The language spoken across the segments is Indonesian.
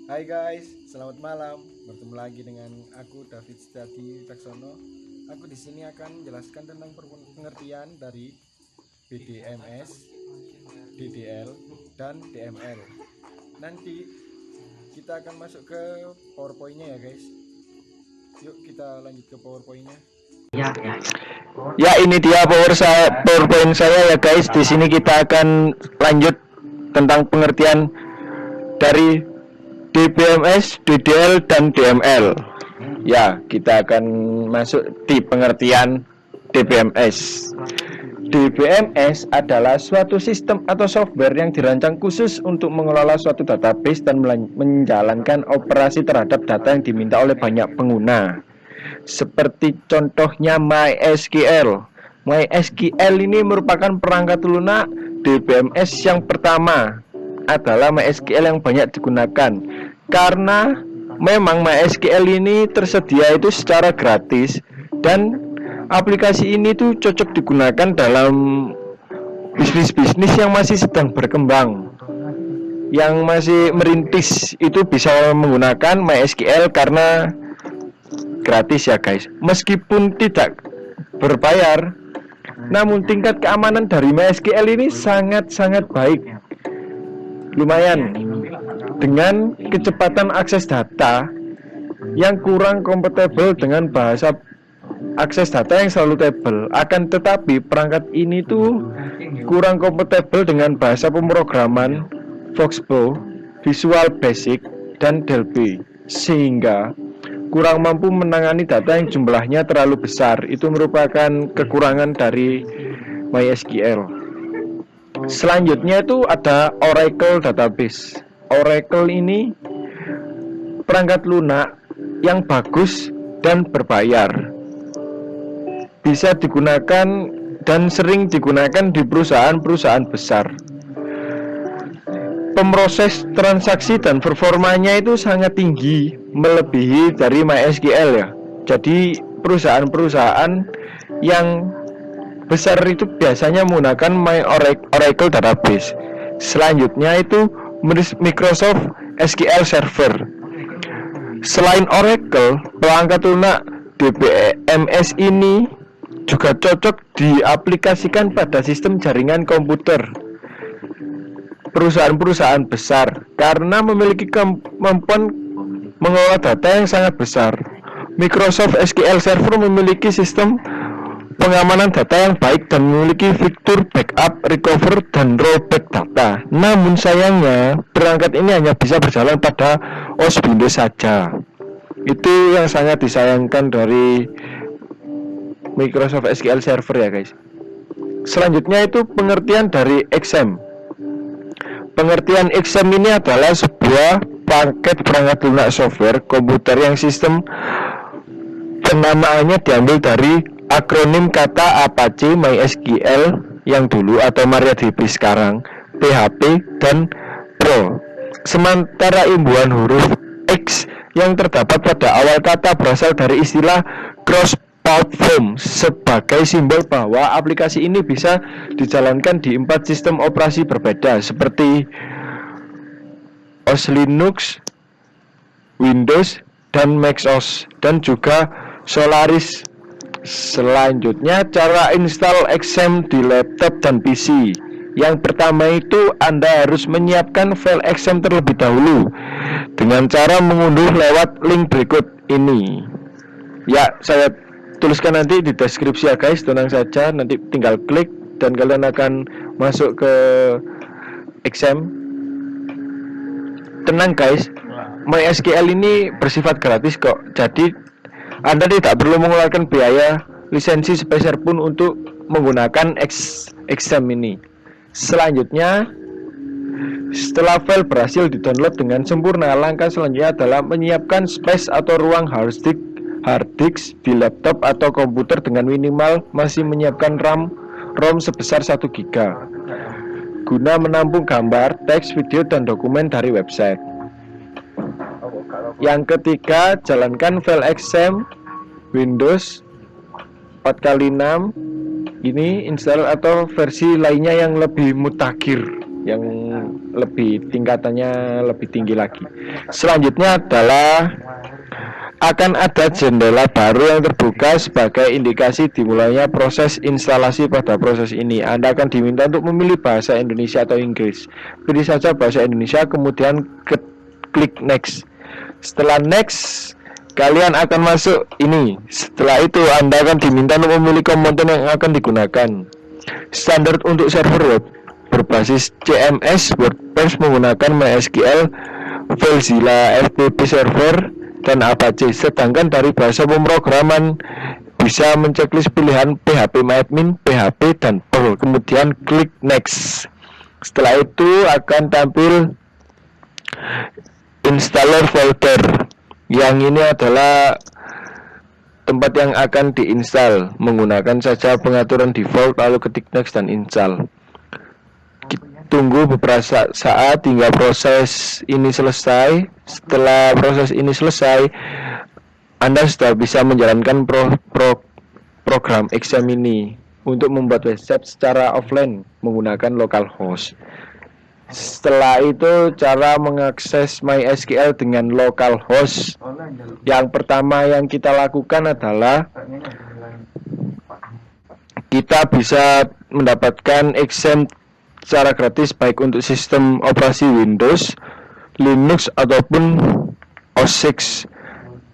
Hai guys, selamat malam. Bertemu lagi dengan aku David Setiadi Caksono. Aku di sini akan menjelaskan tentang pengertian dari BDMS, DDL, dan DML. Nanti kita akan masuk ke PowerPoint-nya ya guys. Yuk kita lanjut ke PowerPoint-nya. Ya, ini dia PowerPoint saya ya guys. Di sini kita akan lanjut tentang pengertian dari DBMS, DDL, dan DML. Ya, kita akan masuk di pengertian DBMS. DBMS adalah suatu sistem atau software yang dirancang khusus untuk mengelola suatu database dan menjalankan operasi terhadap data yang diminta oleh banyak pengguna. Seperti contohnya MySQL. MySQL ini merupakan perangkat lunak DBMS yang pertama adalah MySQL yang banyak digunakan karena memang MySQL ini tersedia itu secara gratis dan aplikasi ini tuh cocok digunakan dalam bisnis-bisnis yang masih sedang berkembang, yang masih merintis itu bisa menggunakan MySQL karena gratis ya guys. Meskipun tidak berbayar, namun tingkat keamanan dari MySQL ini sangat-sangat baik. Lumayan, dengan kecepatan akses data yang kurang kompatibel dengan bahasa akses data yang selalu table. Akan tetapi perangkat ini tuh kurang kompatibel dengan bahasa pemrograman Foxbo, Visual Basic, dan Delphi, sehingga kurang mampu menangani data yang jumlahnya terlalu besar. Itu merupakan kekurangan dari MySQL. Selanjutnya itu ada Oracle Database. Oracle ini perangkat lunak yang bagus dan berbayar. Bisa digunakan dan sering digunakan di perusahaan-perusahaan besar. Pemroses transaksi dan performanya itu sangat tinggi, melebihi dari MySQL ya. Jadi perusahaan-perusahaan yang besar itu biasanya menggunakan Oracle Database. Selanjutnya itu Microsoft SQL Server. Selain Oracle, perangkat lunak DBMS ini juga cocok diaplikasikan pada sistem jaringan komputer perusahaan-perusahaan besar karena memiliki kemampuan mengelola data yang sangat besar. Microsoft SQL Server memiliki sistem pengamanan data yang baik dan memiliki fitur backup, recover, dan rollback data. Namun sayangnya, perangkat ini hanya bisa berjalan pada OS Windows saja. Itu yang sangat disayangkan dari Microsoft SQL Server ya guys. Selanjutnya itu pengertian dari XAMPP. Pengertian XAMPP ini adalah sebuah paket perangkat lunak software komputer yang sistem penamaannya diambil dari akronim kata Apache, MySQL yang dulu atau MariaDB sekarang, PHP, dan Pro. Sementara imbuhan huruf X yang terdapat pada awal kata berasal dari istilah cross-platform sebagai simbol bahwa aplikasi ini bisa dijalankan di 4 sistem operasi berbeda seperti OS Linux, Windows, dan macOS, dan juga Solaris. Selanjutnya cara install XAMPP di laptop dan PC. Yang pertama itu Anda harus menyiapkan file XAMPP terlebih dahulu dengan cara mengunduh lewat link berikut ini. Ya, saya tuliskan nanti di deskripsi ya guys, tenang saja, nanti tinggal klik dan kalian akan masuk ke XAMPP. Tenang guys, MySQL ini bersifat gratis kok. Jadi Anda tidak perlu mengeluarkan biaya lisensi sepeser pun untuk menggunakan XAMPP ini. Selanjutnya, setelah file berhasil di-download dengan sempurna, langkah selanjutnya adalah menyiapkan space atau ruang hard disk di laptop atau komputer dengan minimal masih menyiapkan ROM sebesar 1 GB guna menampung gambar, teks, video, dan dokumen dari website. Yang ketiga, jalankan file XAMPP Windows 4x6 ini install atau versi lainnya yang lebih mutakhir yang lebih tingkatannya lebih tinggi lagi. Selanjutnya adalah akan ada jendela baru yang terbuka sebagai indikasi dimulainya proses instalasi. Pada proses ini Anda akan diminta untuk memilih bahasa Indonesia atau Inggris. Pilih saja bahasa Indonesia, kemudian klik next. Setelah next, kalian akan masuk ini. Setelah itu Anda akan diminta untuk memilih komponen yang akan digunakan. Standar untuk server web berbasis CMS WordPress menggunakan MySQL, FileZilla, FTP server, dan Apache. Sedangkan dari bahasa pemrograman bisa menceklis pilihan PHPMyAdmin, PHP, dan Perl. Kemudian klik next. Setelah itu akan tampil installer folder. Yang ini adalah tempat yang akan diinstal. Menggunakan saja pengaturan default, lalu ketik next dan install. Tunggu beberapa saat hingga proses ini selesai. Setelah proses ini selesai, Anda sudah bisa menjalankan program XM ini untuk membuat website secara offline menggunakan localhost. Setelah itu, cara mengakses MySQL dengan localhost. Yang pertama yang kita lakukan adalah kita bisa mendapatkan XM secara gratis baik untuk sistem operasi Windows, Linux, ataupun OS X.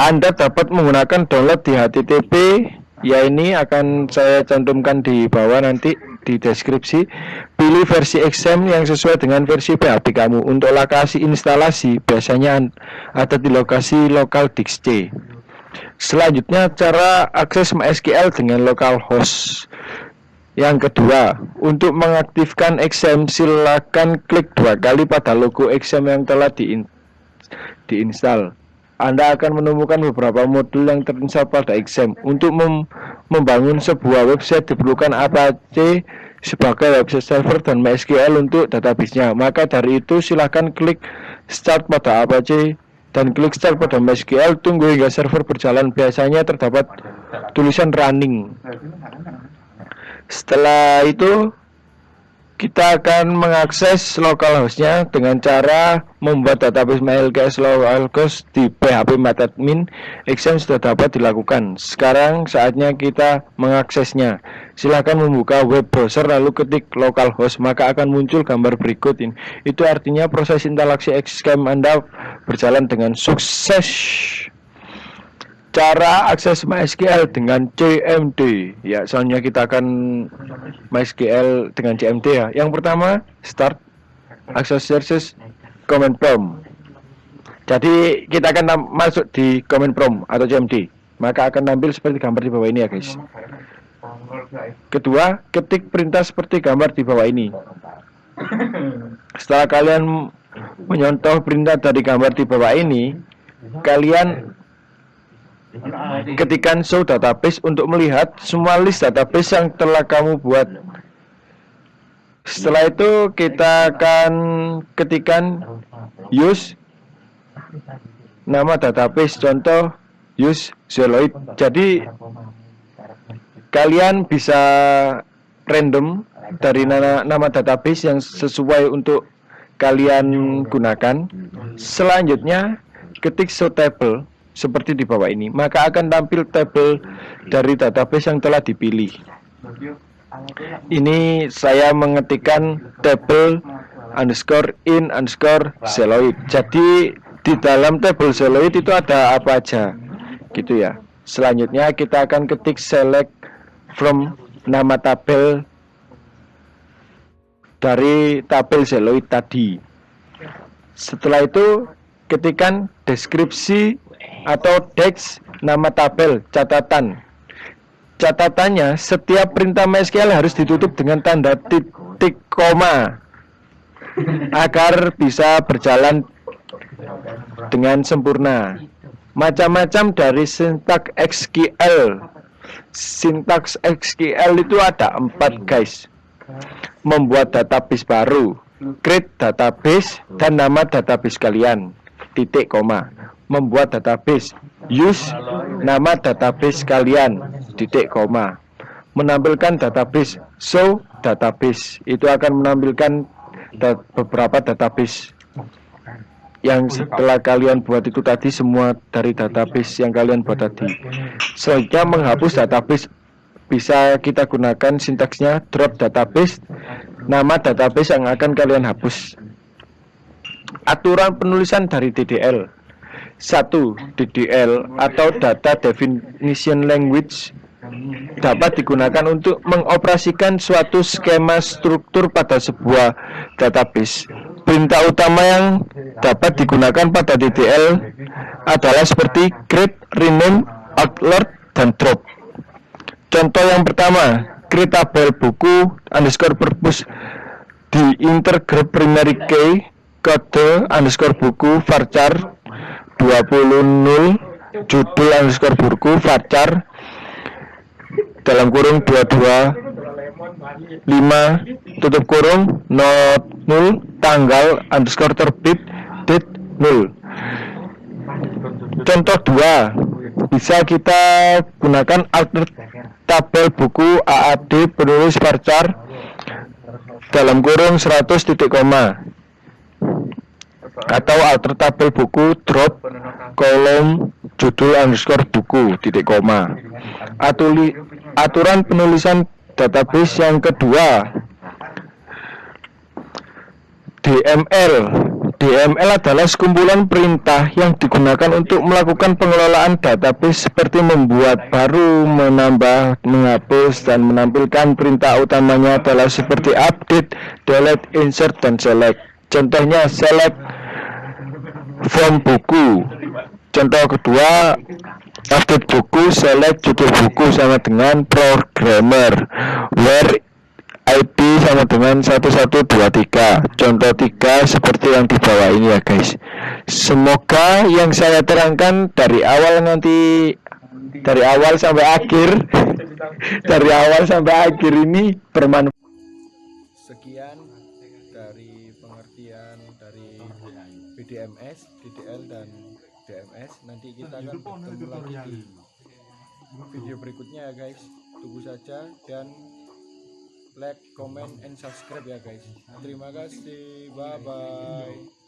Anda dapat menggunakan download di HTTP, ya ini akan saya cantumkan di bawah nanti di deskripsi. Pilih versi XM yang sesuai dengan versi PHP kamu. Untuk lokasi instalasi biasanya ada di lokasi local disk C. Selanjutnya cara akses MySQL dengan localhost. Yang kedua, untuk mengaktifkan XM silakan klik 2 kali pada logo XM yang telah diinstal. Anda akan menemukan beberapa modul yang terinstal pada XM. Untuk membangun sebuah website diperlukan Apache sebagai website server dan MySQL untuk database-nya. Maka dari itu silakan klik start pada Apache dan klik start pada MySQL. Tunggu hingga server berjalan. Biasanya terdapat tulisan running. Setelah itu kita akan mengakses localhost-nya dengan cara membuat database MyLKS localhost di PHPMyAdmin. XM sudah dapat dilakukan. Sekarang saatnya kita mengaksesnya. Silakan membuka web browser lalu ketik localhost, maka akan muncul gambar berikut ini. Itu artinya proses instalasi XM Anda berjalan dengan sukses. Cara akses MySQL dengan CMD. Ya, soalnya kita akan MySQL dengan CMD ya. Yang pertama, start access searches command prompt. Jadi kita akan masuk di command prompt atau CMD. Maka akan tampil seperti gambar di bawah ini ya, guys. Kedua, ketik perintah seperti gambar di bawah ini. Setelah kalian menyontoh perintah dari gambar di bawah ini, kalian ketikkan show database untuk melihat semua list database yang telah kamu buat. Setelah itu kita akan ketikkan use nama database, contoh use Zeloid. Jadi kalian bisa random dari nama database yang sesuai untuk kalian gunakan. Selanjutnya ketik show table seperti di bawah ini, maka akan tampil tabel dari database yang telah dipilih. Ini saya mengetikkan table _in _Zeloid. Jadi di dalam table Zeloid itu ada apa aja gitu ya. Selanjutnya kita akan ketik select from nama tabel dari tabel Zeloid tadi. Setelah itu ketikkan deskripsi atau text nama tabel catatan. Catatannya, setiap perintah MySQL harus ditutup dengan tanda titik koma agar bisa berjalan dengan sempurna. Macam-macam dari sintaks SQL. Sintaks SQL itu ada 4, guys. Membuat database baru, create database, dan nama database kalian, titik koma. Membuat database, use nama database kalian, titik koma. Menampilkan database, show database, itu akan menampilkan beberapa database yang setelah kalian buat itu tadi, semua dari database yang kalian buat tadi. Selanjutnya menghapus database, bisa kita gunakan sintaksnya drop database, nama database yang akan kalian hapus. Aturan penulisan dari DDL. 1. DDL atau Data Definition Language dapat digunakan untuk mengoperasikan suatu skema struktur pada sebuah database. Perintah utama yang dapat digunakan pada DDL adalah seperti create, rename, alert, dan drop. Contoh yang pertama, create tabel buku underscore purpose di intergroup primary key kode underscore buku varchar 20 judul underscore buku varchar dalam kurung 22 5 tutup kurung not 0 tanggal underscore terbit date 0. Contoh 2, bisa kita gunakan alter tabel buku AAD penulis varchar dalam kurung 100 titik koma, atau alter tabel buku drop kolom judul underscore buku titik koma. Aturan penulisan database yang kedua, DML. DML adalah sekumpulan perintah yang digunakan untuk melakukan pengelolaan database seperti membuat baru, menambah, menghapus, dan menampilkan. Perintah utamanya adalah seperti update, delete, insert, dan select. Contohnya select from buku. Contoh kedua, update buku, select judul buku sama dengan programmer, where ID sama dengan 1123. Contoh 3 seperti yang di bawah ini ya guys. Semoga yang saya terangkan dari awal sampai akhir dari awal sampai akhir ini bermanfaat. Sekian dari pengertian dari BDMS, DDL, dan DMS. Nanti kita akan bertemu lagi di video berikutnya ya guys. Tunggu saja dan like, comment, and subscribe ya guys. Terima kasih, bye bye.